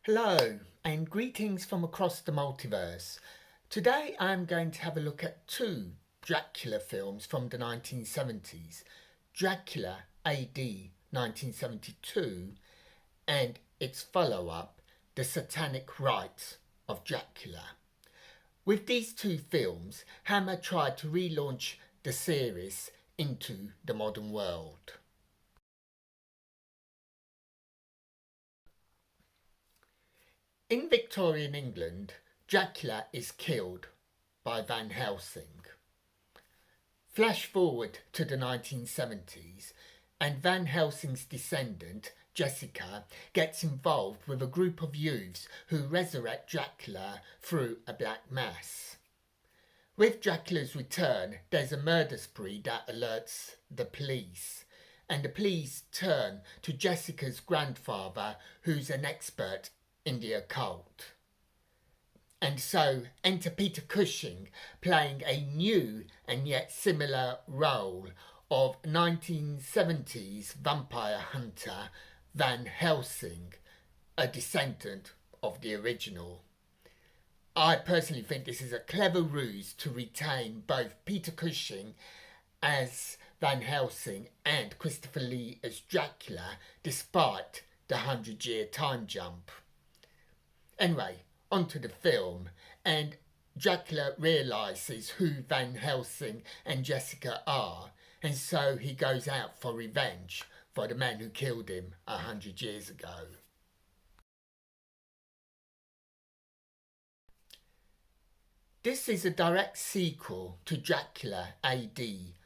Hello and greetings from across the multiverse. Today I'm going to have a look at two Dracula films from the 1970s, Dracula AD 1972 and its follow-up, The Satanic Rites of Dracula. With these two films, Hammer tried to relaunch the series into the modern world. In Victorian England, Dracula is killed by Van Helsing. Flash forward to the 1970s, and Van Helsing's descendant, Jessica, gets involved with a group of youths who resurrect Dracula through a black mass. With Dracula's return, there's a murder spree that alerts the police, and the police turn to Jessica's grandfather, who's an expert in the occult. And so enter Peter Cushing, playing a new and yet similar role of 1970s vampire hunter Van Helsing, a descendant of the original. I personally think this is a clever ruse to retain both Peter Cushing as Van Helsing and Christopher Lee as Dracula, despite the 100-year time jump. Anyway, onto the film, and Dracula realises who Van Helsing and Jessica are, and so he goes out for revenge for the man who killed him 100 years ago. This is a direct sequel to Dracula AD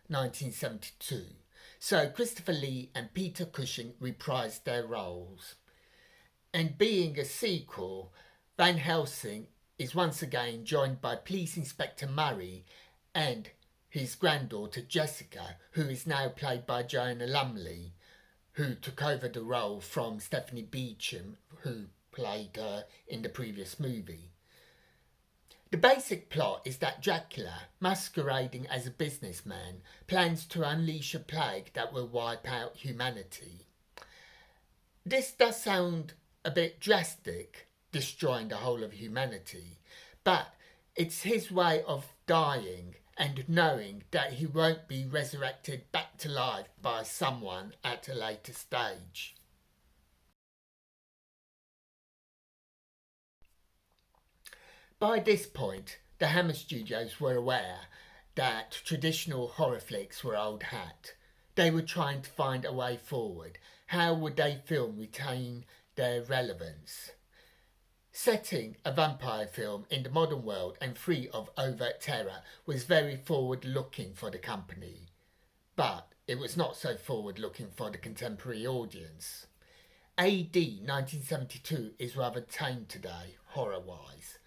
1972, so Christopher Lee and Peter Cushing reprised their roles. And being a sequel, Van Helsing is once again joined by Police Inspector Murray and his granddaughter Jessica, who is now played by Joanna Lumley, who took over the role from Stephanie Beacham, who played her in the previous movie. The basic plot is that Dracula, masquerading as a businessman, plans to unleash a plague that will wipe out humanity. This does sound a bit drastic, destroying the whole of humanity, but it's his way of dying and knowing that he won't be resurrected back to life by someone at a later stage. By this point, the Hammer Studios were aware that traditional horror flicks were old hat. They were trying to find a way forward. How would they film retain their relevance? Setting a vampire film in the modern world and free of overt terror was very forward-looking for the company, but it was not so forward-looking for the contemporary audience. AD 1972 is rather tame today, horror-wise.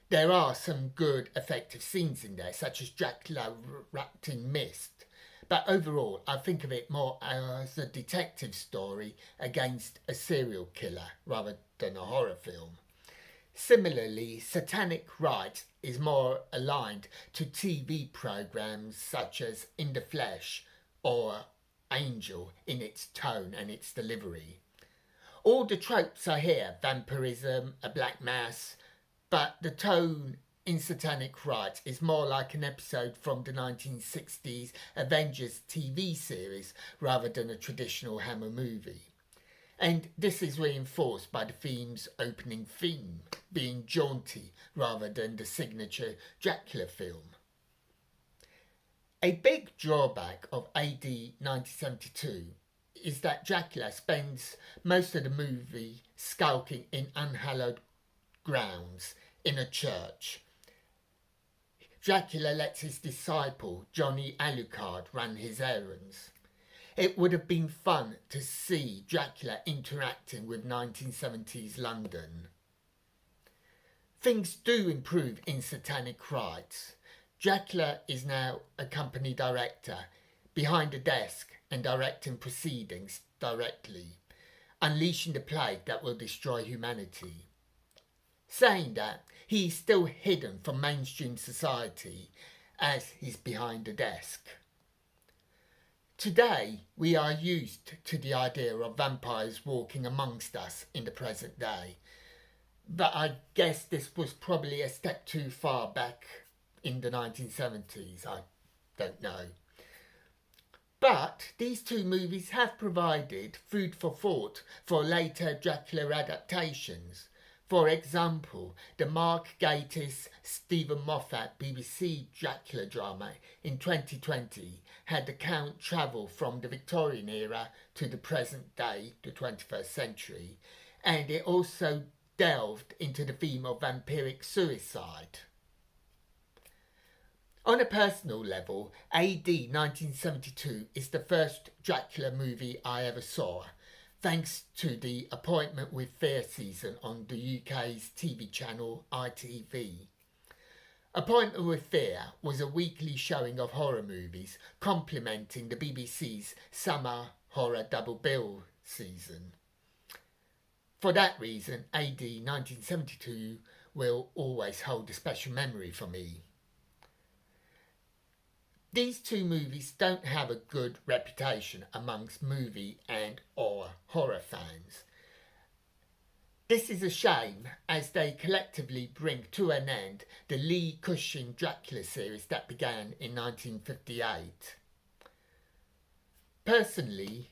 There are some good effective scenes in there, such as Dracula wrapped in mist, but overall I think of it more as a detective story against a serial killer rather than a horror film. Similarly, Satanic Rites is more aligned to TV programmes such as In the Flesh or Angel in its tone and its delivery. All the tropes are here: vampirism, a black mass, but the tone in Satanic Rites is more like an episode from the 1960s Avengers TV series rather than a traditional Hammer movie. And this is reinforced by the film's opening theme being jaunty rather than the signature Dracula film. A big drawback of AD 1972 is that Dracula spends most of the movie skulking in unhallowed grounds in a church. Dracula lets his disciple, Johnny Alucard, run his errands. It would have been fun to see Dracula interacting with 1970s London. Things do improve in Satanic Rites. Dracula is now a company director, behind a desk and directing proceedings directly, unleashing the plague that will destroy humanity. Saying that, he is still hidden from mainstream society as he's behind a desk. Today, we are used to the idea of vampires walking amongst us in the present day. But I guess this was probably a step too far back in the 1970s. I don't know. But these two movies have provided food for thought for later Dracula adaptations. For example, the Mark Gatiss Stephen Moffat BBC Dracula drama in 2020 had the Count travel from the Victorian era to the present day, the 21st century, and it also delved into the theme of vampiric suicide. On a personal level, AD 1972 is the first Dracula movie I ever saw, thanks to the Appointment with Fear season on the UK's TV channel ITV. Appointment with Fear was a weekly showing of horror movies complementing the BBC's summer horror double bill season. For that reason, AD 1972 will always hold a special memory for me. These two movies don't have a good reputation amongst movie and or horror fans. This is a shame, as they collectively bring to an end the Lee Cushing Dracula series that began in 1958. Personally,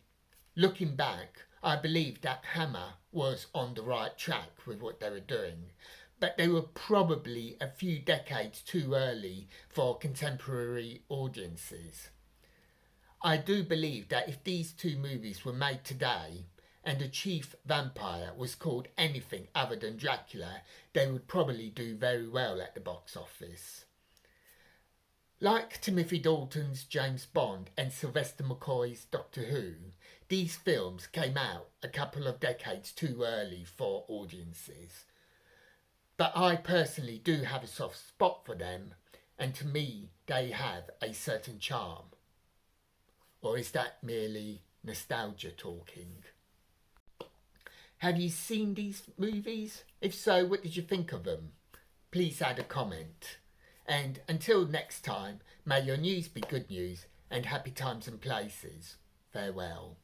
looking back, I believe that Hammer was on the right track with what they were doing, but they were probably a few decades too early for contemporary audiences. I do believe that if these two movies were made today and the chief vampire was called anything other than Dracula, they would probably do very well at the box office. Like Timothy Dalton's James Bond and Sylvester McCoy's Doctor Who, these films came out a couple of decades too early for audiences. But I personally do have a soft spot for them, and to me they have a certain charm. Or is that merely nostalgia talking? Have you seen these movies? If so, what did you think of them? Please add a comment. And until next time, may your news be good news and happy times and places. Farewell.